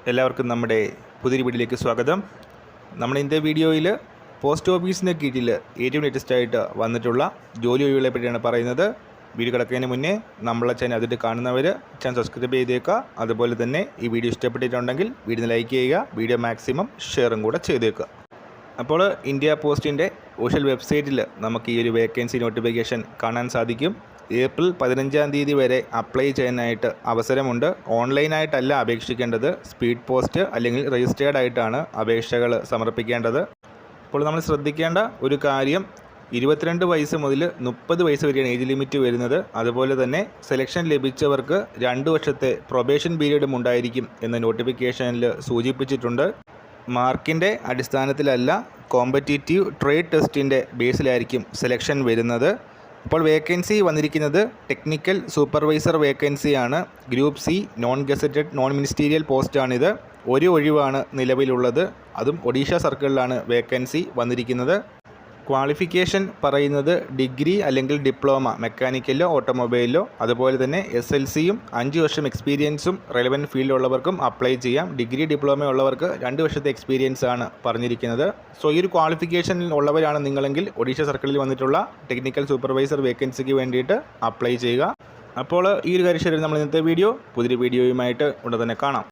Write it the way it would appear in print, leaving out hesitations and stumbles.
എല്ലാവർക്കും നമ്മുടെ പുതിയൊരു വീഡിയോയിലേക്ക് സ്വാഗതം. നമ്മൾ ഇന്നത്തെ വീഡിയോയിൽ പോസ്റ്റ് ഓഫീസിന് കീഴിൽ ഏറ്റവും ലേറ്റസ്റ്റ് ആയിട്ട് വന്നിട്ടുള്ള ജോലി ഒഴിവുകളെ പറ്റിയാണ് പറയുന്നത്. വീഡിയോ കിടക്കുന്നതിന് മുന്നേ നമ്മളെ ചാനൽ അതിട്ട് കാണുന്നവർ ചാനൽ സബ്സ്ക്രൈബ് ചെയ്തേക്കുക. അതുപോലെ തന്നെ ഈ വീഡിയോ ഇഷ്ടപ്പെട്ടിട്ടുണ്ടെങ്കിൽ വീഡിയോ ലൈക്ക് ചെയ്യുക, വീഡിയോ മാക്സിമം ഷെയറും കൂടെ ചെയ്തേക്കുക. അപ്പോൾ ഇന്ത്യ പോസ്റ്റിൻ്റെ ഒഫീഷ്യൽ വെബ്സൈറ്റിൽ നമുക്ക് ഈ ഒരു വേക്കൻസി നോട്ടിഫിക്കേഷൻ കാണാൻ സാധിക്കും. ഏപ്രിൽ 15 തീയതി വരെ അപ്ലൈ ചെയ്യാനായിട്ട് അവസരമുണ്ട്. ഓൺലൈനായിട്ടല്ല അപേക്ഷിക്കേണ്ടത്, സ്പീഡ് പോസ്റ്റ് അല്ലെങ്കിൽ രജിസ്റ്റേർഡ് ആയിട്ടാണ് അപേക്ഷകൾ സമർപ്പിക്കേണ്ടത്. അപ്പോൾ നമ്മൾ ശ്രദ്ധിക്കേണ്ട ഒരു കാര്യം, 22 വയസ്സ് മുതൽ 30 വയസ്സ് വരെയാണ് ഏജ് ലിമിറ്റ് വരുന്നത്. അതുപോലെ തന്നെ സെലക്ഷൻ ലഭിച്ചവർക്ക് 2 വർഷത്തെ പ്രൊബേഷൻ പീരീഡും ഉണ്ടായിരിക്കും എന്ന് നോട്ടിഫിക്കേഷനിൽ സൂചിപ്പിച്ചിട്ടുണ്ട്. മാർക്കിൻ്റെ അടിസ്ഥാനത്തിലല്ല, കോമ്പറ്റീറ്റീവ് ട്രേഡ് ടെസ്റ്റിൻ്റെ ബേസിലായിരിക്കും സെലക്ഷൻ വരുന്നത്. അപ്പോൾ വേക്കൻസി വന്നിരിക്കുന്നത് ടെക്നിക്കൽ സൂപ്പർവൈസർ വേക്കൻസിയാണ്. Group C non gazetted non ministerial പോസ്റ്റാണിത്. ഒരു ഒഴിവാണ് നിലവിലുള്ളത്, അതും ഒഡീഷ സർക്കിളിലാണ് വേക്കൻസി വന്നിരിക്കുന്നത്. ക്വാളിഫിക്കേഷൻ പറയുന്നത് ഡിഗ്രി അല്ലെങ്കിൽ ഡിപ്ലോമ മെക്കാനിക്കലിലോ ഓട്ടോമൊബൈലിലോ, അതുപോലെ തന്നെ SLCയും 5 വർഷം എക്സ്പീരിയൻസും റെലവൻറ്റ് ഫീൽഡിലുള്ളവർക്കും അപ്ലൈ ചെയ്യാം. ഡിഗ്രി ഡിപ്ലോമ ഉള്ളവർക്ക് 2 വർഷത്തെ എക്സ്പീരിയൻസ് ആണ് പറഞ്ഞിരിക്കുന്നത്. സോ ഈ ഒരു ക്വാളിഫിക്കേഷനിൽ ഉള്ളവരാണ് നിങ്ങളെങ്കിൽ ഒഡീഷ സർക്കിളിൽ വന്നിട്ടുള്ള ടെക്നിക്കൽ സൂപ്പർവൈസർ വേക്കൻസിക്ക് വേണ്ടിയിട്ട് അപ്ലൈ ചെയ്യുക. അപ്പോൾ ഈ ഒരു കാര്യം നമ്മൾ ഇന്നത്തെ വീഡിയോ പുതിയൊരു വീഡിയോയുമായിട്ട് ഉടൻ തന്നെ കാണാം.